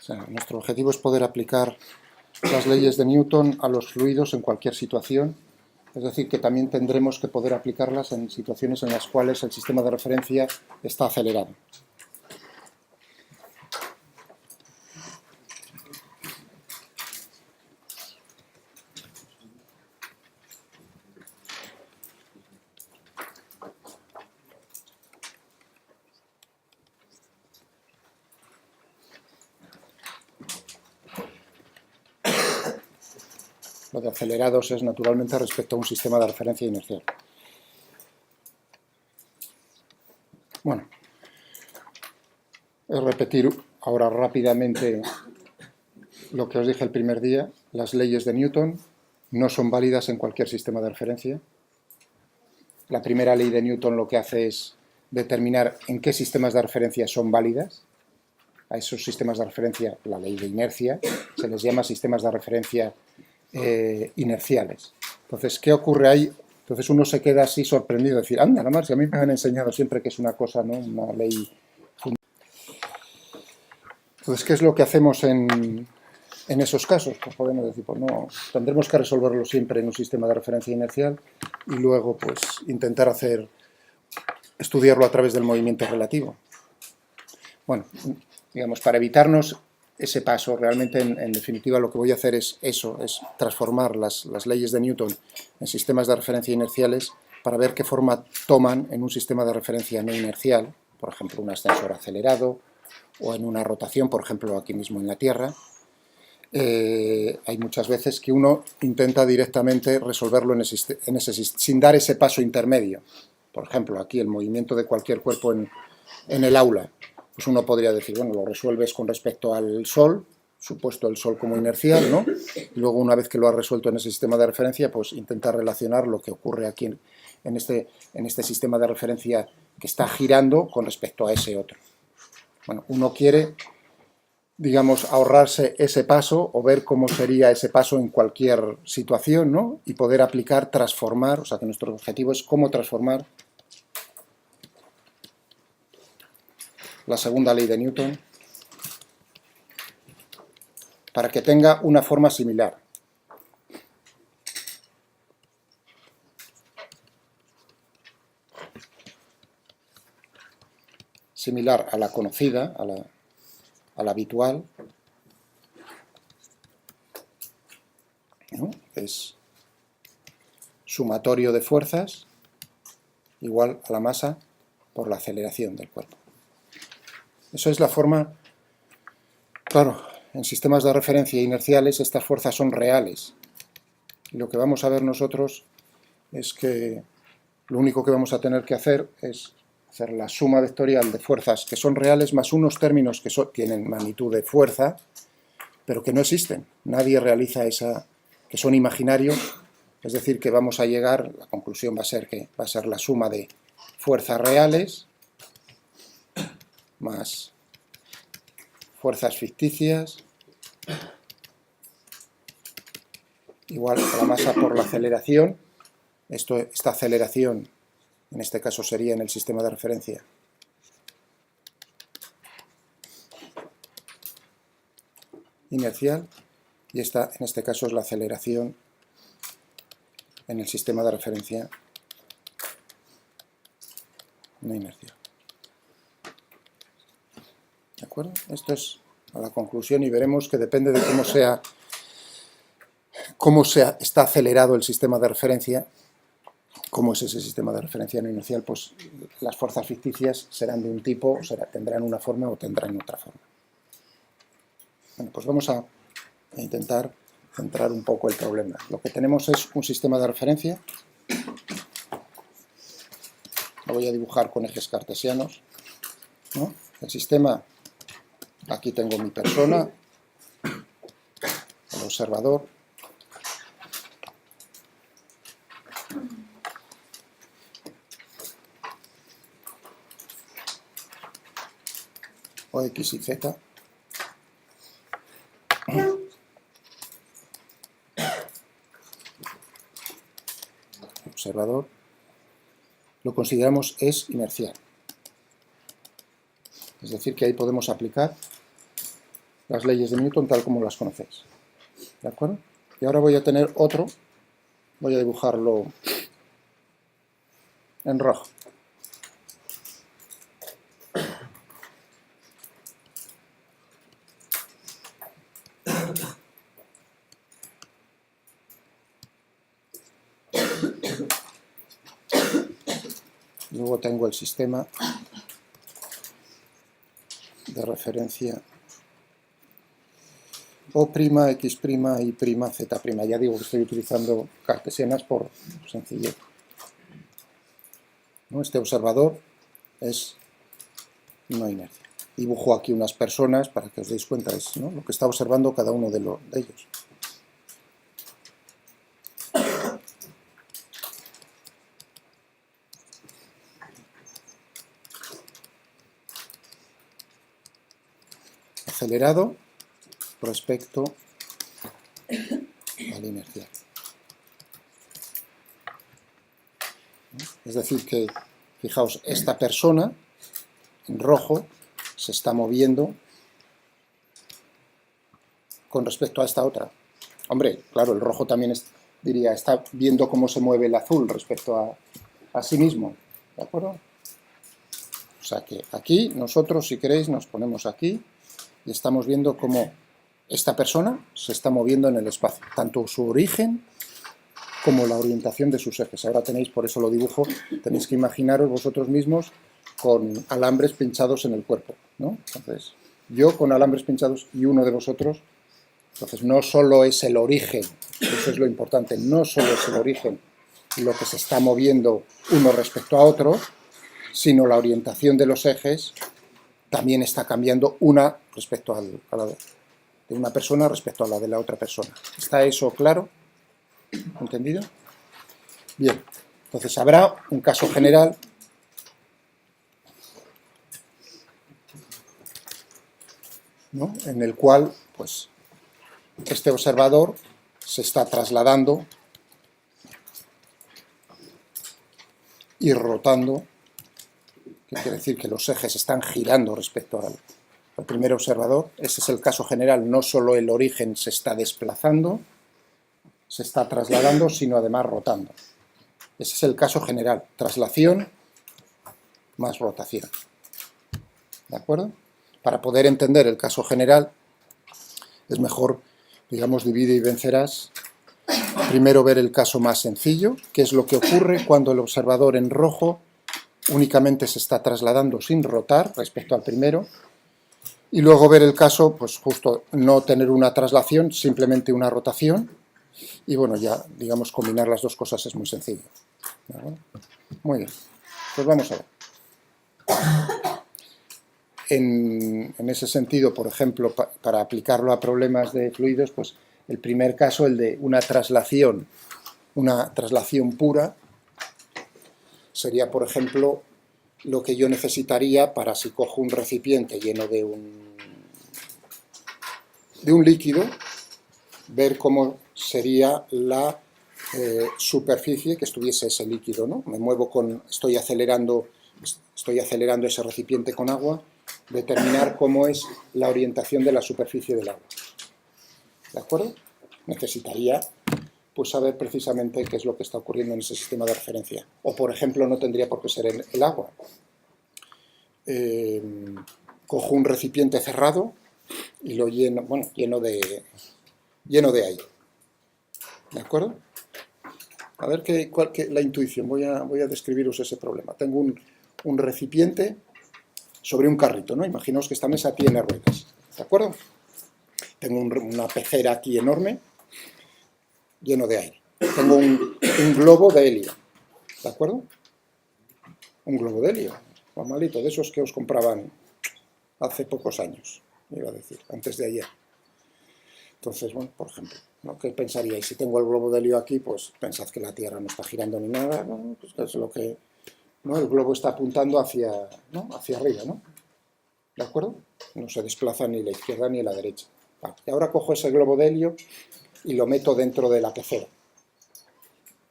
O sea, nuestro objetivo es poder aplicar las leyes de Newton a los fluidos en cualquier situación. Es decir, que también tendremos que poder aplicarlas en situaciones en las cuales el sistema de referencia está acelerado. Lo de acelerados es naturalmente respecto a un sistema de referencia inercial. Bueno, es repetir ahora rápidamente lo que os dije el primer día. Las leyes de Newton no son válidas en cualquier sistema de referencia. La primera ley de Newton lo que hace es determinar en qué sistemas de referencia son válidas. A esos sistemas de referencia, la ley de inercia, se les llama sistemas de referencia inerciales. Entonces, ¿qué ocurre ahí? Entonces uno se queda así sorprendido, decir, anda, nada más, si a mí me han enseñado siempre que es una cosa, ¿no? Una ley. Entonces, ¿qué es lo que hacemos en esos casos? Pues podemos decir, pues no, tendremos que resolverlo siempre en un sistema de referencia inercial y luego, pues, intentar estudiarlo a través del movimiento relativo. Bueno, digamos, para evitarnos ese paso, realmente en definitiva lo que voy a hacer es eso, es transformar las leyes de Newton en sistemas de referencia inerciales para ver qué forma toman en un sistema de referencia no inercial, por ejemplo un ascensor acelerado o en una rotación, por ejemplo aquí mismo en la Tierra. Hay muchas veces que uno intenta directamente resolverlo sin dar ese paso intermedio. Por ejemplo, aquí el movimiento de cualquier cuerpo en el aula. Pues uno podría decir, bueno, lo resuelves con respecto al Sol, supuesto el Sol como inercial, ¿no? Y luego, una vez que lo has resuelto en ese sistema de referencia, pues intentar relacionar lo que ocurre aquí en este sistema de referencia que está girando con respecto a ese otro. Bueno, uno quiere, digamos, ahorrarse ese paso o ver cómo sería ese paso en cualquier situación, ¿no? Y poder aplicar, transformar, o sea que nuestro objetivo es cómo transformar la segunda ley de Newton para que tenga una forma similar. Similar a la conocida, a la habitual, ¿no? Es sumatorio de fuerzas igual a la masa por la aceleración del cuerpo. Eso es la forma. Claro, en sistemas de referencia inerciales estas fuerzas son reales. Y lo que vamos a ver nosotros es que lo único que vamos a tener que hacer es hacer la suma vectorial de fuerzas que son reales más unos términos que tienen magnitud de fuerza, pero que no existen. Nadie realiza que son imaginarios. Es decir, que vamos a llegar, la conclusión va a ser que va a ser la suma de fuerzas reales más fuerzas ficticias igual a la masa por la aceleración. Esta aceleración, en este caso, sería en el sistema de referencia inercial, y esta, en este caso, es la aceleración en el sistema de referencia no inercial. ¿De acuerdo? Esto es a la conclusión y veremos que depende de cómo está acelerado el sistema de referencia, cómo es ese sistema de referencia no inercial, pues las fuerzas ficticias serán de un tipo, tendrán una forma o tendrán otra forma. Bueno, pues vamos a intentar centrar un poco el problema. Lo que tenemos es un sistema de referencia. Lo voy a dibujar con ejes cartesianos, ¿no? El sistema, aquí tengo mi persona, el observador. O X y Z. El observador lo consideramos es inercial. Es decir, que ahí podemos aplicar las leyes de Newton tal como las conocéis. ¿De acuerdo? Y ahora voy a tener otro, voy a dibujarlo en rojo. Luego tengo el sistema de referencia O', X', Y', Z'. Ya digo que estoy utilizando cartesianas por sencillez. ¿No? Este observador es una inercia. Dibujo aquí unas personas para que os deis cuenta, es, ¿no?, lo que está observando cada uno de ellos. Acelerado respecto al inercial. Es decir que, fijaos, esta persona en rojo se está moviendo con respecto a esta otra. Hombre, claro, el rojo también diría, está viendo cómo se mueve el azul respecto a sí mismo, ¿de acuerdo? O sea que aquí nosotros, si queréis, nos ponemos aquí y estamos viendo cómo esta persona se está moviendo en el espacio, tanto su origen como la orientación de sus ejes. Ahora tenéis, por eso lo dibujo, tenéis que imaginaros vosotros mismos con alambres pinchados en el cuerpo, ¿no? Entonces, yo con alambres pinchados y uno de vosotros, entonces no solo es el origen, eso es lo importante, no solo es el origen lo que se está moviendo uno respecto a otro, sino la orientación de los ejes también está cambiando una respecto a la de una persona respecto a la de la otra persona. ¿Está eso claro? ¿Entendido? Bien, entonces habrá un caso general ¿no?, en el cual pues, este observador se está trasladando y rotando, que quiere decir que los ejes están girando respecto al primer observador. Ese es el caso general, no solo el origen se está desplazando, se está trasladando, sino además rotando. Ese es el caso general, traslación más rotación. ¿De acuerdo? Para poder entender el caso general, es mejor, digamos, divide y vencerás. Primero ver el caso más sencillo, que es lo que ocurre cuando el observador en rojo únicamente se está trasladando sin rotar respecto al primero, y luego ver el caso, pues justo no tener una traslación, simplemente una rotación, y bueno, ya, digamos, combinar las dos cosas es muy sencillo. ¿Vale? Muy bien, pues vamos a ver. En ese sentido, por ejemplo, para aplicarlo a problemas de fluidos, pues el primer caso, el de una traslación pura, sería, por ejemplo, lo que yo necesitaría para, si cojo un recipiente lleno de un líquido, ver cómo sería la superficie que estuviese ese líquido, ¿no? Me muevo estoy acelerando ese recipiente con agua, determinar cómo es la orientación de la superficie del agua. ¿De acuerdo? Necesitaría pues saber precisamente qué es lo que está ocurriendo en ese sistema de referencia. O, por ejemplo, no tendría por qué ser el agua. Cojo un recipiente cerrado y lo lleno, bueno, lleno de aire. ¿De acuerdo? A ver la intuición. Voy a describiros ese problema. Tengo un recipiente sobre un carrito, ¿no? Imaginaos que esta mesa tiene ruedas. ¿De acuerdo? Tengo una pecera aquí enorme, lleno de aire. Tengo un globo de helio. ¿De acuerdo? Un globo de helio, normalito, de esos que os compraban hace pocos años, iba a decir, antes de ayer. Entonces, bueno, por ejemplo, ¿no? ¿Qué pensaríais? Si tengo el globo de helio aquí, pues pensad que la Tierra no está girando ni nada, ¿no? Pues es lo que, ¿no? El globo está apuntando hacia arriba, ¿no? ¿De acuerdo? No se desplaza ni la izquierda ni la derecha. Vale. Y ahora cojo ese globo de helio y lo meto dentro de la pecera.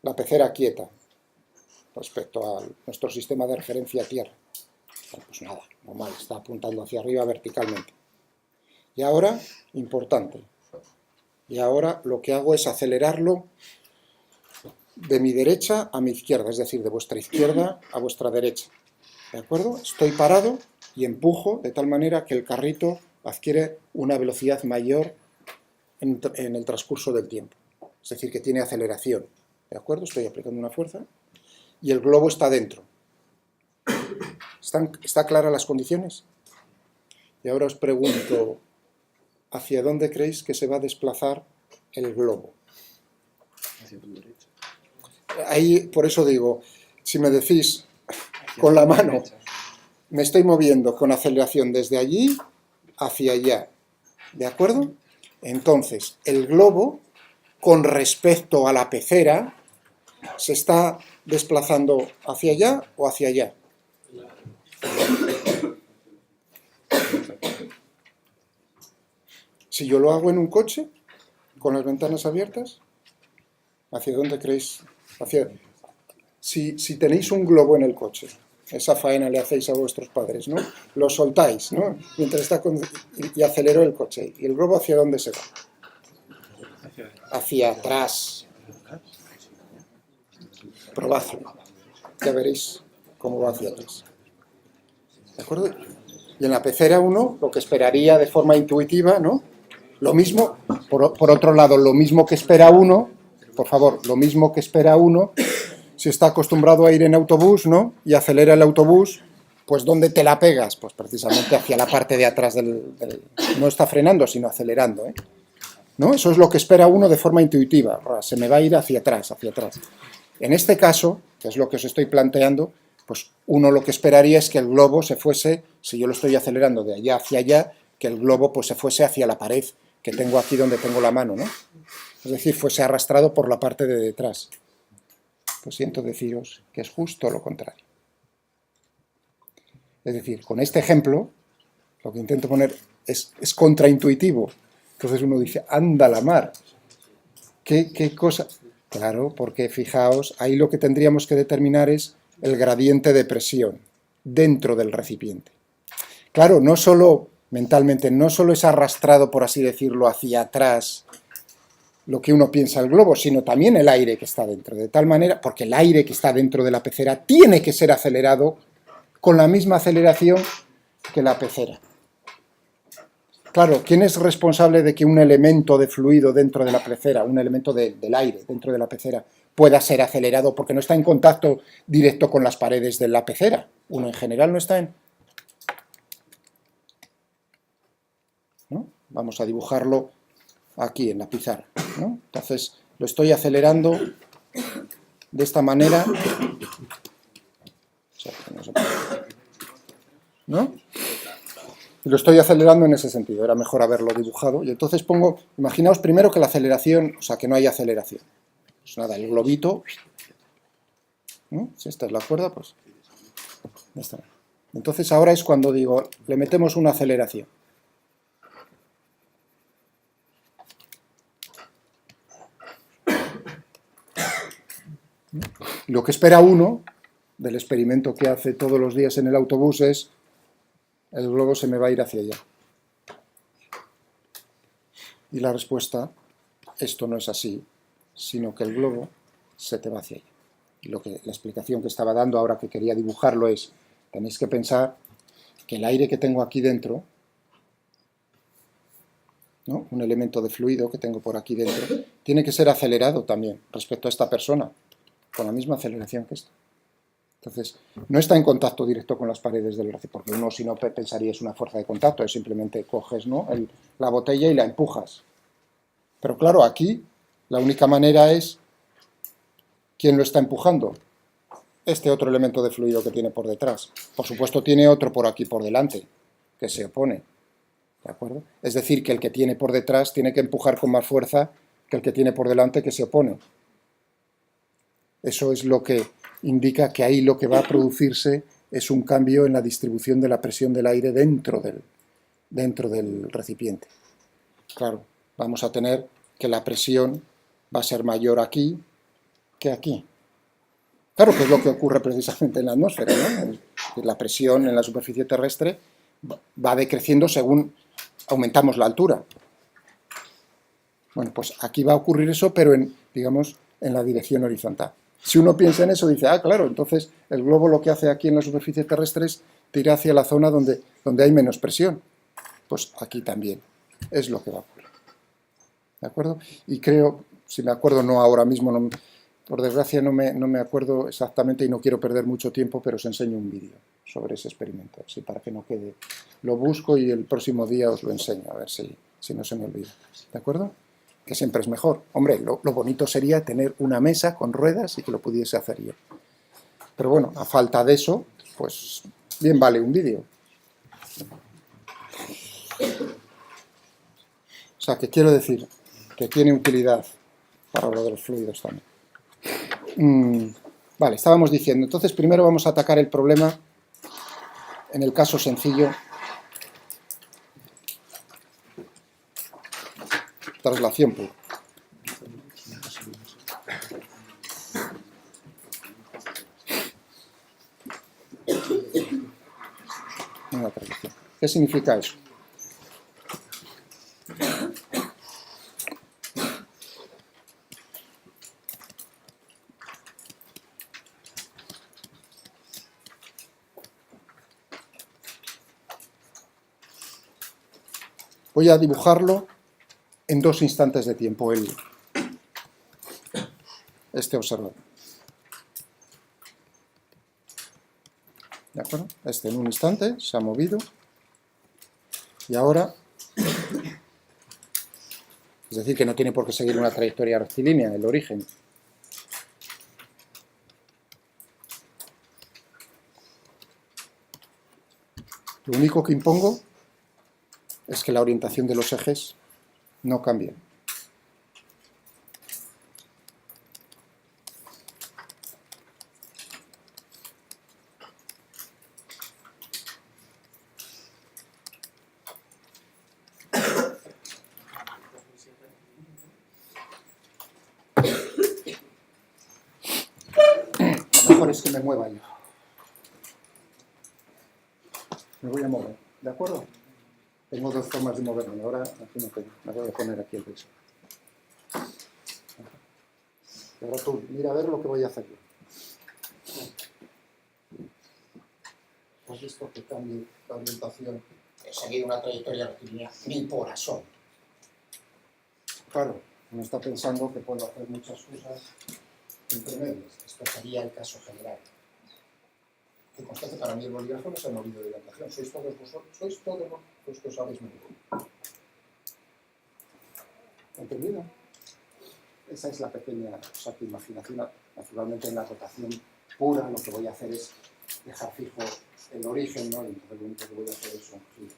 La pecera quieta respecto a nuestro sistema de referencia Tierra. Bueno, pues nada, normal, está apuntando hacia arriba verticalmente. Y ahora, importante, y ahora lo que hago es acelerarlo de mi derecha a mi izquierda, es decir, de vuestra izquierda a vuestra derecha. ¿De acuerdo? Estoy parado y empujo de tal manera que el carrito adquiere una velocidad mayor en el transcurso del tiempo. Es decir, que tiene aceleración. ¿De acuerdo? Estoy aplicando una fuerza y el globo está dentro. ¿Está claras las condiciones? Y ahora os pregunto, ¿hacia dónde creéis que se va a desplazar el globo? Hacia tu derecha. Ahí, por eso digo, si me decís con la mano, me estoy moviendo con aceleración desde allí hacia allá. ¿De acuerdo? Entonces, el globo, con respecto a la pecera, se está desplazando hacia allá o hacia allá. Si yo lo hago en un coche, con las ventanas abiertas, ¿hacia dónde creéis? Si tenéis un globo en el coche, esa faena le hacéis a vuestros padres, ¿no? Lo soltáis, ¿no? Mientras está y acelero el coche. ¿Y el globo hacia dónde se va? Hacia atrás. Probadlo. Ya veréis cómo va hacia atrás. ¿De acuerdo? Y en la pecera uno, lo que esperaría de forma intuitiva, ¿no? Lo mismo, por otro lado, lo mismo que espera uno, por favor, lo mismo que espera uno, si está acostumbrado a ir en autobús, ¿no? Y acelera el autobús, pues ¿dónde te la pegas? Pues precisamente hacia la parte de atrás no está frenando, sino acelerando, ¿eh? ¿No? Eso es lo que espera uno de forma intuitiva. Se me va a ir hacia atrás, hacia atrás. En este caso, que es lo que os estoy planteando, pues uno lo que esperaría es que el globo se fuese, si yo lo estoy acelerando de allá hacia allá, que el globo pues se fuese hacia la pared que tengo aquí donde tengo la mano, ¿no? Es decir, fuese arrastrado por la parte de detrás. Pues siento deciros que es justo lo contrario. Es decir, con este ejemplo, lo que intento poner es contraintuitivo. Entonces uno dice, anda la mar. ¿Qué cosa? Claro, porque fijaos, ahí lo que tendríamos que determinar es el gradiente de presión dentro del recipiente. Claro, no solo mentalmente, no solo es arrastrado, por así decirlo, hacia atrás lo que uno piensa el globo, sino también el aire que está dentro, de tal manera, porque el aire que está dentro de la pecera tiene que ser acelerado con la misma aceleración que la pecera. Claro, ¿quién es responsable de que un elemento de fluido dentro de la pecera, un elemento del aire dentro de la pecera, pueda ser acelerado porque no está en contacto directo con las paredes de la pecera? Uno en general no está en... ¿No? Vamos a dibujarlo aquí en la pizarra, ¿no? Entonces lo estoy acelerando de esta manera, ¿no? Y lo estoy acelerando en ese sentido, era mejor haberlo dibujado. Y entonces pongo, imaginaos primero que la aceleración, o sea, que no hay aceleración. Pues nada, el globito, ¿no? Si esta es la cuerda, pues ya está. Entonces ahora es cuando digo, le metemos una aceleración. Lo que espera uno del experimento que hace todos los días en el autobús es, el globo se me va a ir hacia allá. Y la respuesta, esto no es así, sino que el globo se te va hacia allá. Y la explicación que estaba dando ahora que quería dibujarlo es, tenéis que pensar que el aire que tengo aquí dentro, ¿no? Un elemento de fluido que tengo por aquí dentro, tiene que ser acelerado también respecto a esta persona, con la misma aceleración que esta. Entonces, no está en contacto directo con las paredes del recipiente, porque uno si no pensaría es una fuerza de contacto, es simplemente coges, ¿no? la botella y la empujas. Pero claro, aquí la única manera es, ¿quién lo está empujando? Este otro elemento de fluido que tiene por detrás. Por supuesto tiene otro por aquí por delante, que se opone. ¿De acuerdo? Es decir, que el que tiene por detrás tiene que empujar con más fuerza que el que tiene por delante que se opone. Eso es lo que indica que ahí lo que va a producirse es un cambio en la distribución de la presión del aire dentro del recipiente. Claro, vamos a tener que la presión va a ser mayor aquí que aquí. Claro que es lo que ocurre precisamente en la atmósfera, ¿no? La presión en la superficie terrestre va decreciendo según aumentamos la altura. Bueno, pues aquí va a ocurrir eso, pero digamos, en la dirección horizontal. Si uno piensa en eso, dice, ah, claro, entonces el globo lo que hace aquí en la superficie terrestre es tirar hacia la zona donde hay menos presión. Pues aquí también es lo que va a ocurrir. ¿De acuerdo? Y creo, si me acuerdo, no ahora mismo, no, por desgracia no me acuerdo exactamente y no quiero perder mucho tiempo, pero os enseño un vídeo sobre ese experimento, así para que no quede. Lo busco y el próximo día os lo enseño, a ver si no se me olvida. ¿De acuerdo? Que siempre es mejor. Hombre, lo bonito sería tener una mesa con ruedas y que lo pudiese hacer yo. Pero bueno, a falta de eso, pues bien vale un vídeo. O sea, que quiero decir que tiene utilidad para lo de los fluidos también. Vale, estábamos diciendo, entonces primero vamos a atacar el problema en el caso sencillo. Traslación pura. Una traslación. ¿Qué significa eso? Voy a dibujarlo en 2 instantes de tiempo, este observador. ¿De acuerdo? Este en un instante se ha movido y ahora, es decir, que no tiene por qué seguir una trayectoria rectilínea, el origen. Lo único que impongo es que la orientación de los ejes no cambie. Lo mejor es que me mueva yo. Me voy a mover, ¿de acuerdo? Tengo 2 formas de moverme, ahora aquí no tengo, me voy a poner aquí el peso. Y ahora tú, mira a ver lo que voy a hacer yo. ¿Has visto que cambie la orientación? He seguido una trayectoria rectilínea ni por asomo. Claro, uno está pensando que puedo hacer muchas cosas entre medias. Esto sería el caso general. Que constate, para mí el bolígrafo no se ha movido de orientación. Sois todos los que os habéis movido. ¿Entendido? Esa es la pequeña, o sea, que imaginación. Naturalmente en la rotación pura lo que voy a hacer es dejar fijo el origen, ¿no? Y entonces lo único que voy a hacer es un giro.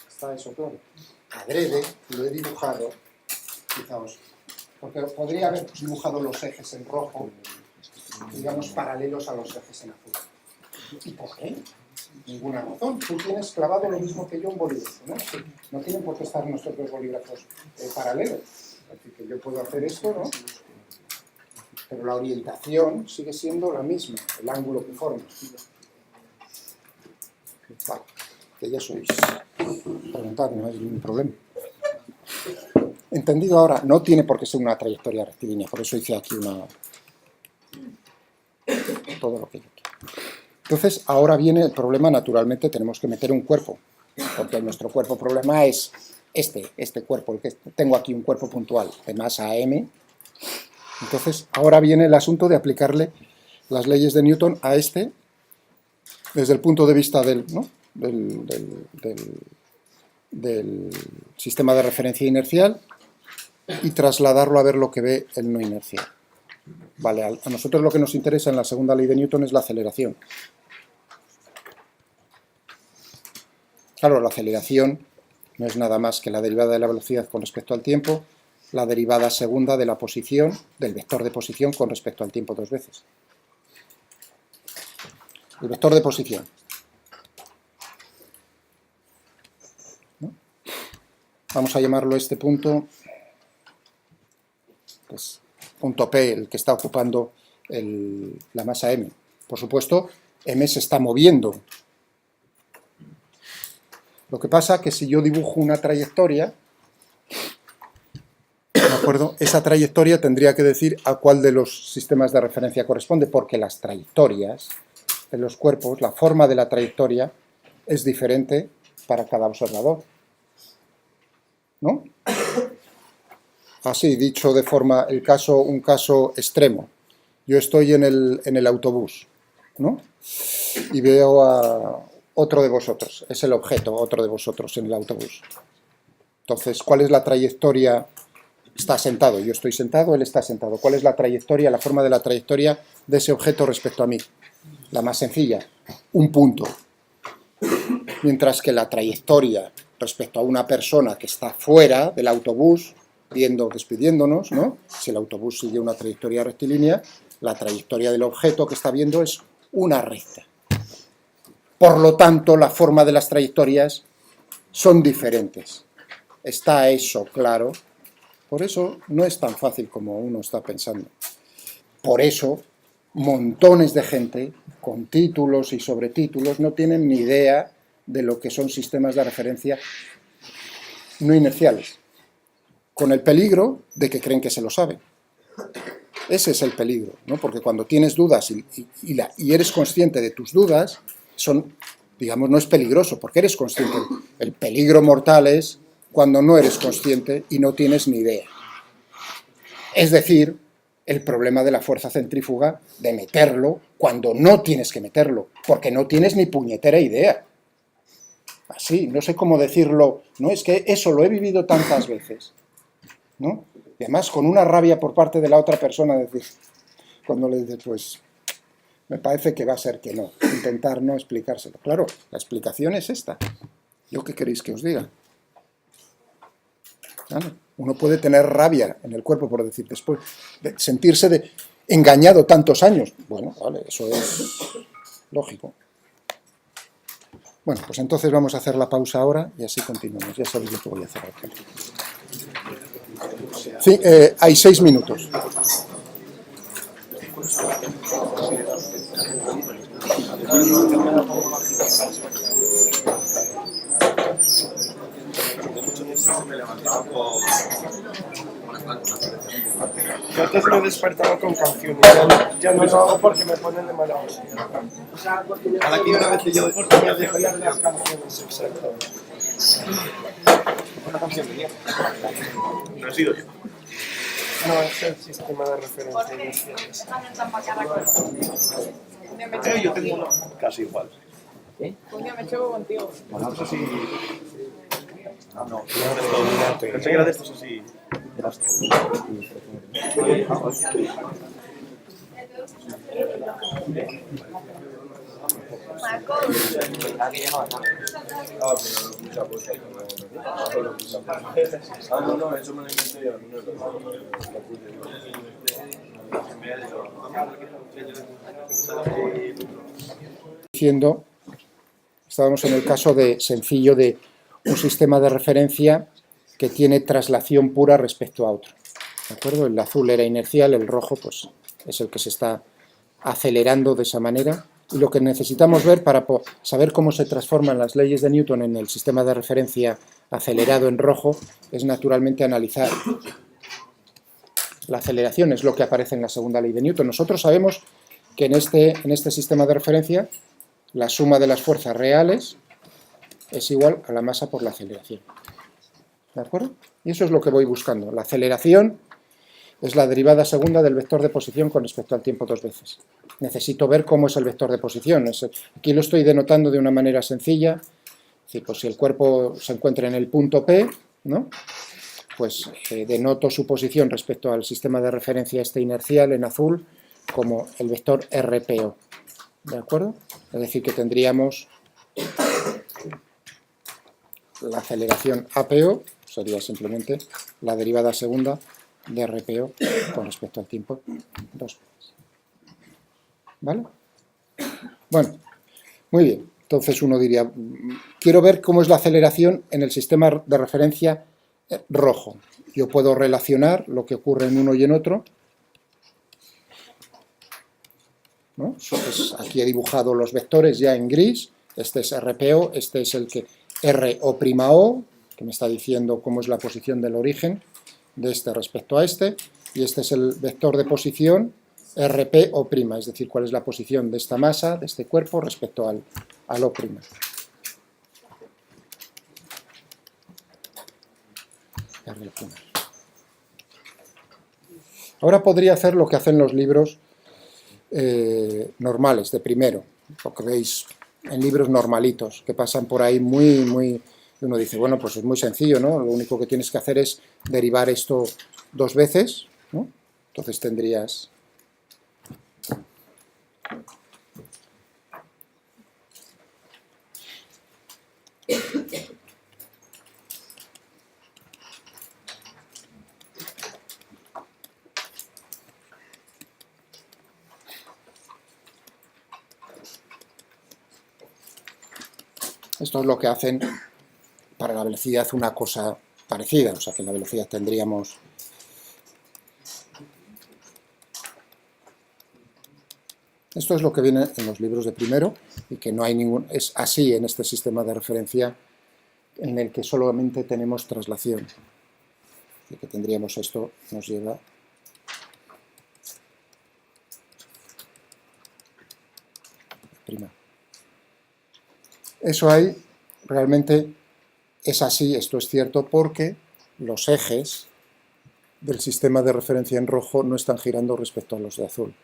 ¿Está eso claro? Adrede lo he dibujado, fijaos, porque podría haber dibujado los ejes en rojo, digamos, paralelos a los ejes en azul. ¿Y por qué? Ninguna razón. Tú tienes clavado lo mismo que yo un bolígrafo, ¿no? No tienen por qué estar nuestros 2 bolígrafos paralelos. Es decir, que yo puedo hacer esto, ¿no? Pero la orientación sigue siendo la misma, el ángulo que forma. Vale, que ya sois preguntar, no hay ningún problema. Entendido ahora, no tiene por qué ser una trayectoria rectilínea, por eso hice aquí todo lo que yo quiero. Entonces, ahora viene el problema, naturalmente tenemos que meter un cuerpo, porque nuestro cuerpo problema es este cuerpo, el que tengo aquí un cuerpo puntual de masa m. Entonces, ahora viene el asunto de aplicarle las leyes de Newton a desde el punto de vista del sistema de referencia inercial y trasladarlo a ver lo que ve el no inercial. Vale, a nosotros lo que nos interesa en la segunda ley de Newton es la aceleración. Claro, la aceleración no es nada más que la derivada de la velocidad con respecto al tiempo, la derivada segunda de la posición, del vector de posición con respecto al tiempo 2 veces. El vector de posición. ¿No? Vamos a llamarlo este punto, pues, punto P, el que está ocupando la masa m. Por supuesto, m se está moviendo. Lo que pasa es que si yo dibujo una trayectoria, ¿de acuerdo? Esa trayectoria tendría que decir a cuál de los sistemas de referencia corresponde, porque las trayectorias de los cuerpos, la forma de la trayectoria es diferente para cada observador, ¿no? Así, dicho de forma, un caso extremo. Yo estoy en el autobús, ¿no? Y veo a otro de vosotros, es el objeto, otro de vosotros en el autobús. Entonces, ¿cuál es la trayectoria? Está sentado, yo estoy sentado, él está sentado. ¿Cuál es la trayectoria, la forma de la trayectoria de ese objeto respecto a mí? La más sencilla, un punto. Mientras que la trayectoria respecto a una persona que está fuera del autobús, despidiéndonos, ¿no? Si el autobús sigue una trayectoria rectilínea, la trayectoria del objeto que está viendo es una recta. Por lo tanto, la forma de las trayectorias son diferentes. ¿Está eso claro? Por eso no es tan fácil como uno está pensando. Por eso, montones de gente con títulos y sobretítulos no tienen ni idea de lo que son sistemas de referencia no inerciales, con el peligro de que creen que se lo saben. Ese es el peligro, ¿no? Porque cuando tienes dudas y eres consciente de tus dudas, digamos, no es peligroso, porque eres consciente. El peligro mortal es cuando no eres consciente y no tienes ni idea. Es decir, el problema de la fuerza centrífuga de meterlo cuando no tienes que meterlo, porque no tienes ni puñetera idea. Así, no sé cómo decirlo, no, es que eso lo he vivido tantas veces, ¿no? Y además con una rabia por parte de la otra persona, decir, cuando le dices, pues, me parece que va a ser que no, intentar no explicárselo. Claro, la explicación es esta. ¿Yo qué queréis que os diga? Claro, uno puede tener rabia en el cuerpo, por decir, después de sentirse engañado tantos años. Bueno, vale, eso es lógico. Bueno, pues entonces vamos a hacer la pausa ahora y así continuamos. Ya sabéis lo que voy a hacer ahora. Sí, hay 6 minutos. Yo antes me despertaba con canciones, ya no lo hago porque me ponen de mala hostia. Ahora aquí una vez que yo Porque me desvían las canciones, exacto. una canción mía. No he sido yo. No, es el sistema de referencia iniciales. Yo tengo uno casi igual. Un día me choco contigo. Bueno, eso sí. No, pensé que era de estos así. No, eso me lo inventé yo. Diciendo, estábamos en el caso sencillo de un sistema de referencia que tiene traslación pura respecto a otro. ¿De acuerdo? El azul era inercial, el rojo pues es el que se está acelerando de esa manera. Y lo que necesitamos ver para saber cómo se transforman las leyes de Newton en el sistema de referencia acelerado en rojo es naturalmente analizar la aceleración, es lo que aparece en la segunda ley de Newton. Nosotros sabemos que en este sistema de referencia la suma de las fuerzas reales es igual a la masa por la aceleración. ¿De acuerdo? Y eso es lo que voy buscando. La aceleración es la derivada segunda del vector de posición con respecto al tiempo 2 veces. Necesito ver cómo es el vector de posición. Aquí lo estoy denotando de una manera sencilla. Es decir, pues si el cuerpo se encuentra en el punto P, ¿no? Pues denoto su posición respecto al sistema de referencia inercial en azul como el vector RPO. ¿De acuerdo? Es decir, que tendríamos la aceleración APO, sería simplemente la derivada segunda de RPO con respecto al tiempo 2 veces. ¿Vale? Bueno, muy bien. Entonces uno diría, quiero ver cómo es la aceleración en el sistema de referencia rojo. Yo puedo relacionar lo que ocurre en uno y en otro, ¿no? Aquí he dibujado los vectores ya en gris. Este es RPO, este es el que RO', que me está diciendo cómo es la posición del origen de este respecto a este, y este es el vector de posición RPO', es decir, cuál es la posición de esta masa, de este cuerpo, respecto al O'. Ahora podría hacer lo que hacen los libros normales, de primero, lo que veis en libros normalitos, que pasan por ahí muy... Uno dice, bueno, pues es muy sencillo, ¿no? Lo único que tienes que hacer es derivar esto 2 veces, ¿no? Entonces tendrías... Esto es lo que hacen para la velocidad, una cosa parecida, o sea que en la velocidad tendríamos... Esto es lo que viene en los libros de primero y que no hay ningún... Es así en este sistema de referencia en el que solamente tenemos traslación. Y que tendríamos esto, nos lleva... Prima. Eso ahí realmente es así, esto es cierto, porque los ejes del sistema de referencia en rojo no están girando respecto a los de azul.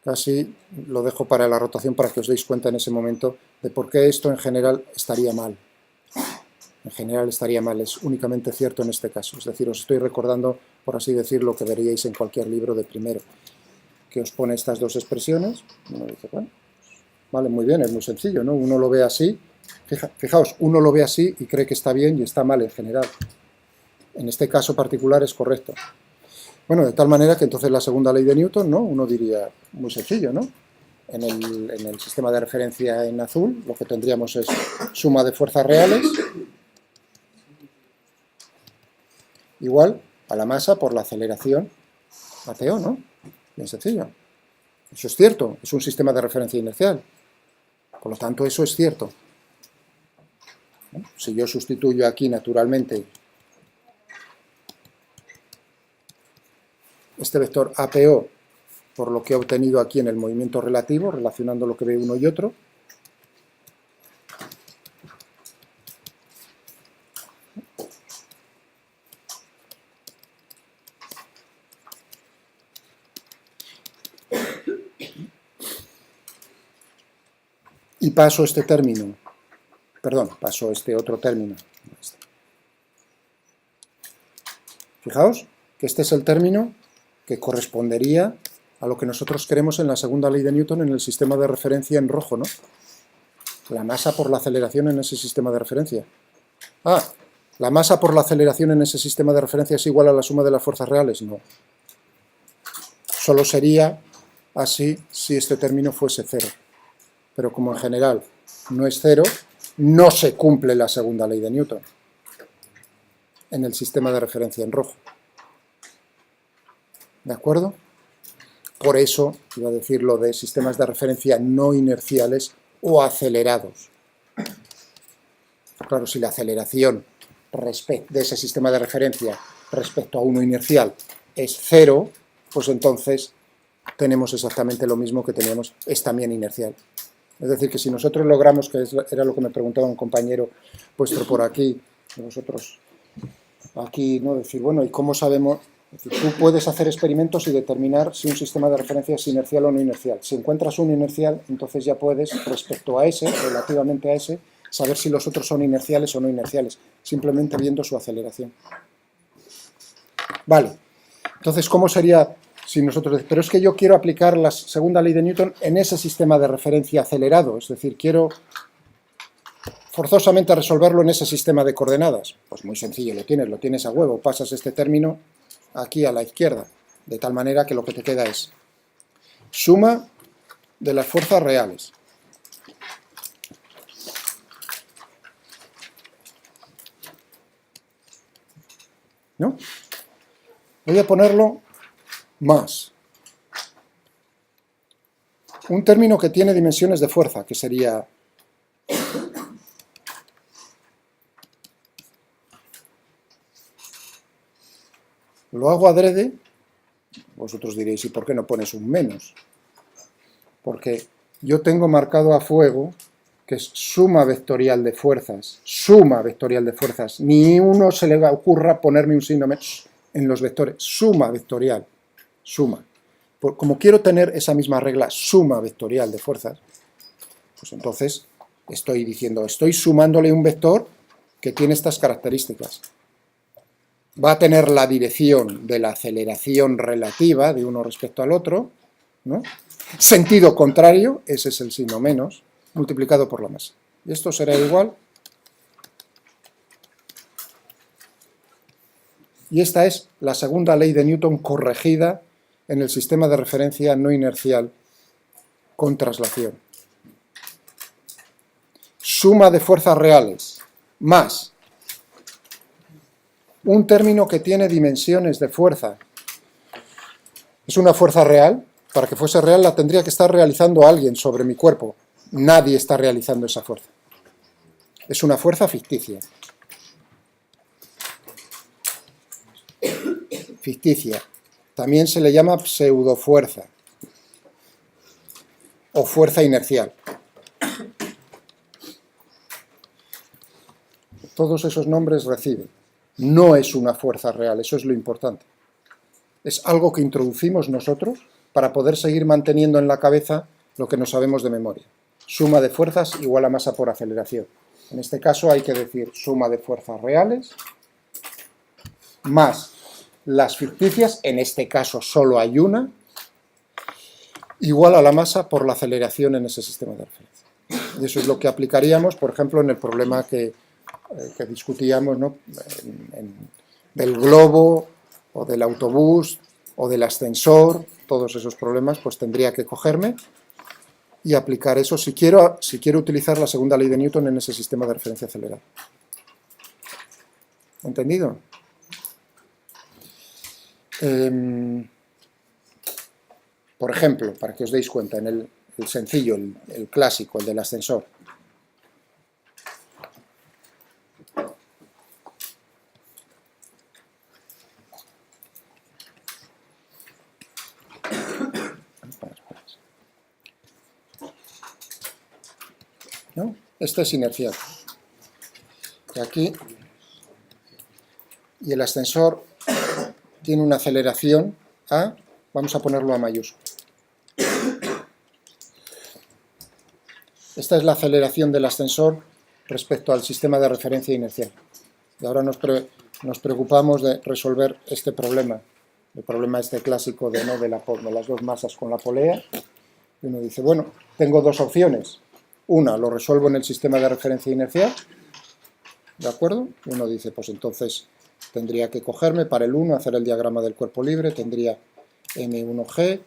Casi lo dejo para la rotación para que os deis cuenta en ese momento de por qué esto en general estaría mal. En general estaría mal, es únicamente cierto en este caso. Es decir, os estoy recordando, por así decir, lo que veríais en cualquier libro de primero, que os pone estas dos expresiones. Uno dice, bueno, vale, muy bien, es muy sencillo, ¿no? Uno lo ve así, fijaos, uno lo ve así y cree que está bien y está mal en general. En este caso particular es correcto. Bueno, de tal manera que entonces la segunda ley de Newton, ¿no? Uno diría, muy sencillo, ¿no? En el sistema de referencia en azul, lo que tendríamos es suma de fuerzas reales igual a la masa por la aceleración ATO, ¿no? Bien sencillo. Eso es cierto, es un sistema de referencia inercial. Por lo tanto, eso es cierto. Si yo sustituyo aquí naturalmente este vector APO por lo que he obtenido aquí en el movimiento relativo, relacionando lo que ve uno y otro, y paso este término, perdón, paso este otro término. Fijaos que este es el término que correspondería a lo que nosotros queremos en la segunda ley de Newton en el sistema de referencia en rojo, ¿no? La masa por la aceleración en ese sistema de referencia. Ah, ¿la masa por la aceleración en ese sistema de referencia es igual a la suma de las fuerzas reales? No. Solo sería así si este término fuese cero. Pero como en general no es cero, no se cumple la segunda ley de Newton en el sistema de referencia en rojo. ¿De acuerdo? Por eso iba a decir lo de sistemas de referencia no inerciales o acelerados. Claro, si la aceleración de ese sistema de referencia respecto a uno inercial es cero, pues entonces tenemos exactamente lo mismo que teníamos, es también inercial. Es decir, que si nosotros logramos, que era lo que me preguntaba un compañero vuestro por aquí, vosotros aquí, ¿no? Decir, bueno, ¿y cómo sabemos? Es decir, tú puedes hacer experimentos y determinar si un sistema de referencia es inercial o no inercial. Si encuentras un inercial, entonces ya puedes, respecto a ese, relativamente a ese, saber si los otros son inerciales o no inerciales, simplemente viendo su aceleración. Vale, entonces, ¿cómo sería si nosotros... Pero es que yo quiero aplicar la segunda ley de Newton en ese sistema de referencia acelerado, es decir, quiero forzosamente resolverlo en ese sistema de coordenadas. Pues muy sencillo, lo tienes a huevo, pasas este término aquí a la izquierda, de tal manera que lo que te queda es suma de las fuerzas reales ¿no? Voy a ponerlo más un término que tiene dimensiones de fuerza, que sería Lo hago adrede. Vosotros diréis, ¿y por qué no pones un menos? Porque yo tengo marcado a fuego que es suma vectorial de fuerzas. Suma vectorial de fuerzas. Ni uno se le ocurra ponerme un signo menos en los vectores. Suma vectorial. Suma. Como quiero tener esa misma regla, suma vectorial de fuerzas, pues entonces estoy diciendo, estoy sumándole un vector que tiene estas características. Va a tener la dirección de la aceleración relativa de uno respecto al otro, ¿no? Sentido contrario, ese es el signo menos, multiplicado por la masa. Y esto será igual. Y esta es la segunda ley de Newton corregida en el sistema de referencia no inercial con traslación. Suma de fuerzas reales más un término que tiene dimensiones de fuerza. ¿Es una fuerza real? Para que fuese real la tendría que estar realizando alguien sobre mi cuerpo. Nadie está realizando esa fuerza. Es una fuerza ficticia. Ficticia. También se le llama pseudofuerza o fuerza inercial. Todos esos nombres reciben. No es una fuerza real, eso es lo importante. Es algo que introducimos nosotros para poder seguir manteniendo en la cabeza lo que no sabemos de memoria. Suma de fuerzas igual a masa por aceleración. En este caso hay que decir suma de fuerzas reales más las ficticias, en este caso solo hay una, igual a la masa por la aceleración en ese sistema de referencia. Y eso es lo que aplicaríamos, por ejemplo, en el problema que discutíamos, ¿no? Del globo, o del autobús, o del ascensor, todos esos problemas, pues tendría que cogerme y aplicar eso si quiero utilizar la segunda ley de Newton en ese sistema de referencia acelerado. ¿Entendido? Por ejemplo, para que os deis cuenta, en el sencillo, el clásico, el del ascensor. ¿No? Este es inercial. Y aquí, y el ascensor tiene una aceleración a, vamos a ponerlo a mayúscula. Esta es la aceleración del ascensor respecto al sistema de referencia inercial. Y ahora nos preocupamos de resolver este problema, el problema este clásico de las dos masas con la polea. Y uno dice, bueno, tengo dos opciones. Una, lo resuelvo en el sistema de referencia inercial, ¿de acuerdo? Y uno dice, pues entonces tendría que cogerme para el 1, hacer el diagrama del cuerpo libre, tendría M1G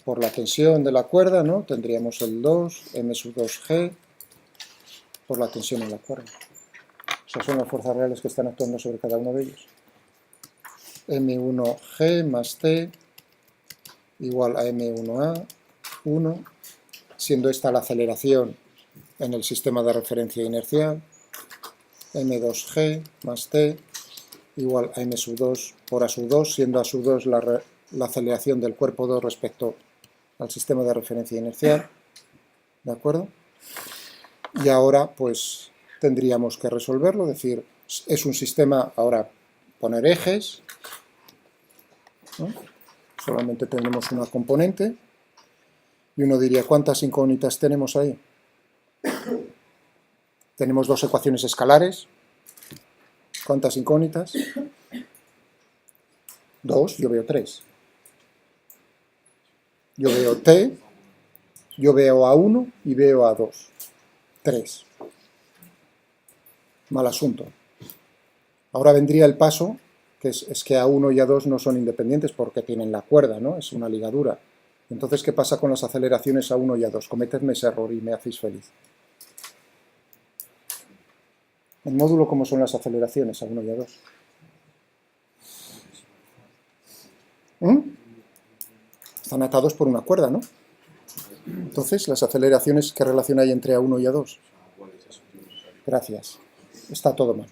por la tensión de la cuerda, ¿no? Tendríamos el 2, M2G por la tensión en la cuerda. Esas son las fuerzas reales que están actuando sobre cada uno de ellos. M1G más T igual a M1A, 1, siendo esta la aceleración en el sistema de referencia inercial, M2G más T igual a M2 por A2, siendo A2 la aceleración del cuerpo 2 respecto al sistema de referencia inercial, ¿de acuerdo? Y ahora pues tendríamos que resolverlo, es decir, es un sistema, ahora poner ejes, ¿no? Solamente tenemos una componente, y uno diría, ¿cuántas incógnitas tenemos ahí? Tenemos dos ecuaciones escalares. ¿Cuántas incógnitas? 2, yo veo 3. Yo veo T, yo veo A1 y veo A2. 3. Mal asunto. Ahora vendría el paso, que es que A1 y A2 no son independientes porque tienen la cuerda, ¿no? Es una ligadura. Entonces, ¿qué pasa con las aceleraciones A1 y A2? Cometedme ese error y me hacéis feliz. En módulo, ¿cómo son las aceleraciones A1 y A2? Están atados por una cuerda, ¿no? Entonces, las aceleraciones, ¿qué relación hay entre A1 y A2? Gracias. Está todo mal.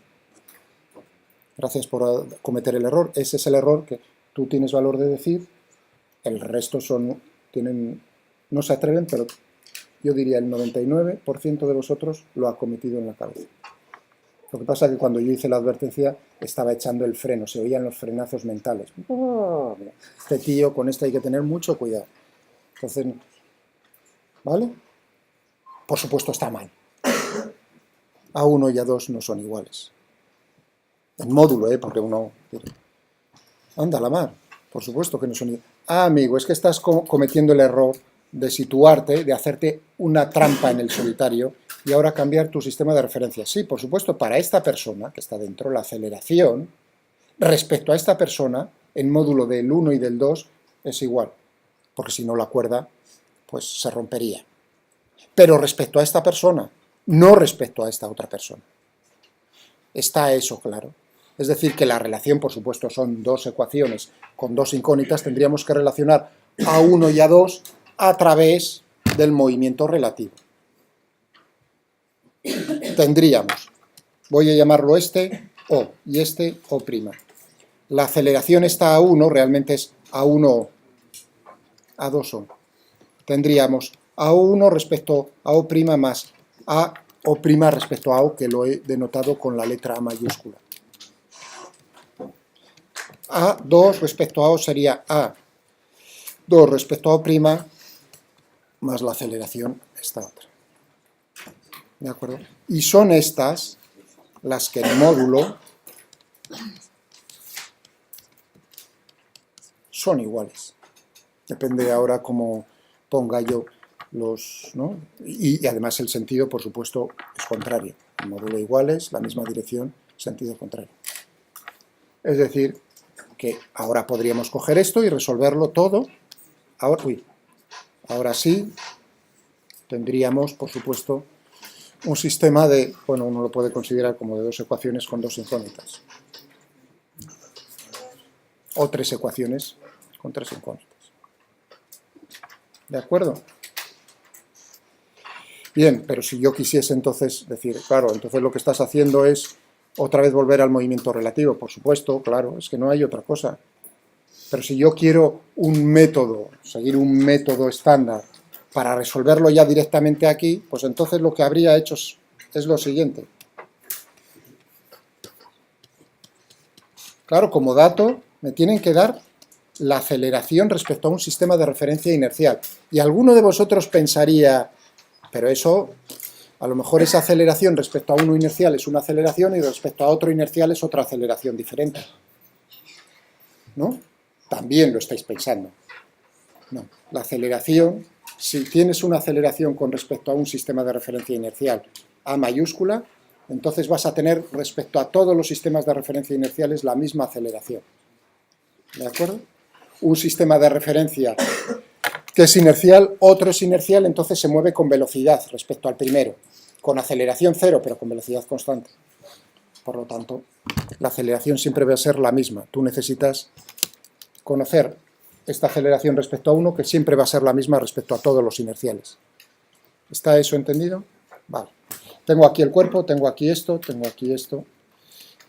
Gracias por cometer el error. Ese es el error que tú tienes valor de decir, el resto no se atreven, pero yo diría el 99% de vosotros lo ha cometido en la cabeza. Lo que pasa es que cuando yo hice la advertencia estaba echando el freno, se oían los frenazos mentales. Este tío, con este hay que tener mucho cuidado. Entonces, ¿vale? Por supuesto está mal. A1 y A2 no son iguales. En módulo, porque uno... Anda, la mar. Por supuesto que no son iguales. Ah, amigo, es que estás cometiendo el error de situarte, de hacerte una trampa en el solitario y ahora cambiar tu sistema de referencia. Sí, por supuesto, para esta persona que está dentro, la aceleración respecto a esta persona, en módulo del 1 y del 2, es igual, porque si no la cuerda, pues se rompería. Pero respecto a esta persona, no respecto a esta otra persona. ¿Está eso claro? Es decir, que la relación, por supuesto, son dos ecuaciones con dos incógnitas, tendríamos que relacionar A1 y A2 a través del movimiento relativo. Tendríamos, voy a llamarlo este O y este O'. La aceleración está A1, realmente es A1, A2O. Tendríamos A1 respecto a O' más A O' respecto a O, que lo he denotado con la letra A mayúscula. A2 respecto a O sería A2 respecto a O' más la aceleración esta otra. ¿De acuerdo? Y son estas las que en módulo son iguales. Depende ahora cómo ponga yo los... ¿no? Y además el sentido, por supuesto, es contrario. En módulo iguales, la misma dirección, sentido contrario. Es decir, que ahora podríamos coger esto y resolverlo todo. Ahora sí, tendríamos, por supuesto, un sistema de, bueno, uno lo puede considerar como de dos ecuaciones con dos incógnitas. O tres ecuaciones con tres incógnitas. ¿De acuerdo? Bien, pero si yo quisiese entonces decir, claro, entonces lo que estás haciendo es otra vez volver al movimiento relativo, por supuesto, claro, es que no hay otra cosa. Pero si yo quiero un método, seguir un método estándar para resolverlo ya directamente aquí, pues entonces lo que habría hecho es lo siguiente. Claro, como dato me tienen que dar la aceleración respecto a un sistema de referencia inercial. Y alguno de vosotros pensaría, pero eso, a lo mejor esa aceleración respecto a uno inercial es una aceleración y respecto a otro inercial es otra aceleración diferente. ¿No? También lo estáis pensando. No, la aceleración, si tienes una aceleración con respecto a un sistema de referencia inercial A mayúscula, entonces vas a tener respecto a todos los sistemas de referencia inerciales la misma aceleración. ¿De acuerdo? Un sistema de referencia que es inercial, otro es inercial, entonces se mueve con velocidad respecto al primero, con aceleración cero, pero con velocidad constante. Por lo tanto, la aceleración siempre va a ser la misma. Tú necesitas conocer esta aceleración respecto a uno, que siempre va a ser la misma respecto a todos los inerciales. ¿Está eso entendido? Vale. Tengo aquí el cuerpo, tengo aquí esto, tengo aquí esto,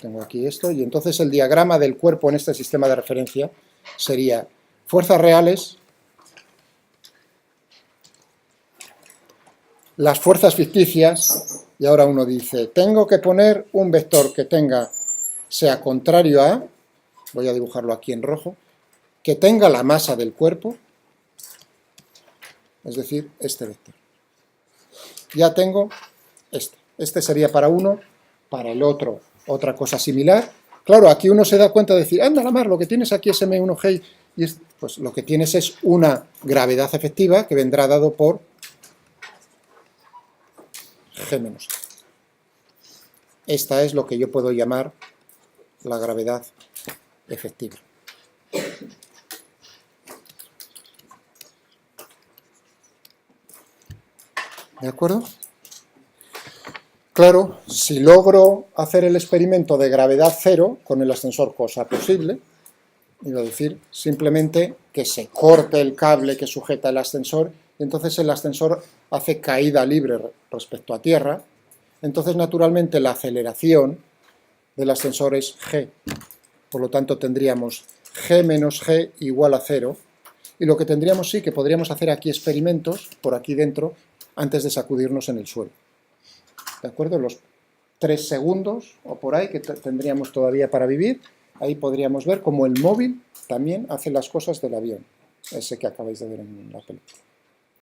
tengo aquí esto, y entonces el diagrama del cuerpo en este sistema de referencia sería fuerzas reales, las fuerzas ficticias, y ahora uno dice, tengo que poner un vector que sea contrario a, voy a dibujarlo aquí en rojo, que tenga la masa del cuerpo, es decir, este vector. Ya tengo este sería para uno, para el otro otra cosa similar. Claro, aquí uno se da cuenta de decir, anda la mar, lo que tienes aquí es M1G, y pues lo que tienes es una gravedad efectiva que vendrá dado por G menos A. Esta es lo que yo puedo llamar la gravedad efectiva. ¿De acuerdo? Claro, si logro hacer el experimento de gravedad cero con el ascensor, cosa posible, iba a decir simplemente que se corte el cable que sujeta el ascensor y entonces el ascensor hace caída libre respecto a tierra, entonces naturalmente la aceleración del ascensor es g, por lo tanto tendríamos G menos G igual a 0. Y lo que tendríamos sí que podríamos hacer aquí experimentos, por aquí dentro, antes de sacudirnos en el suelo. ¿De acuerdo? Los 3 segundos o por ahí que tendríamos todavía para vivir, ahí podríamos ver cómo el móvil también hace las cosas del avión, ese que acabáis de ver en la película.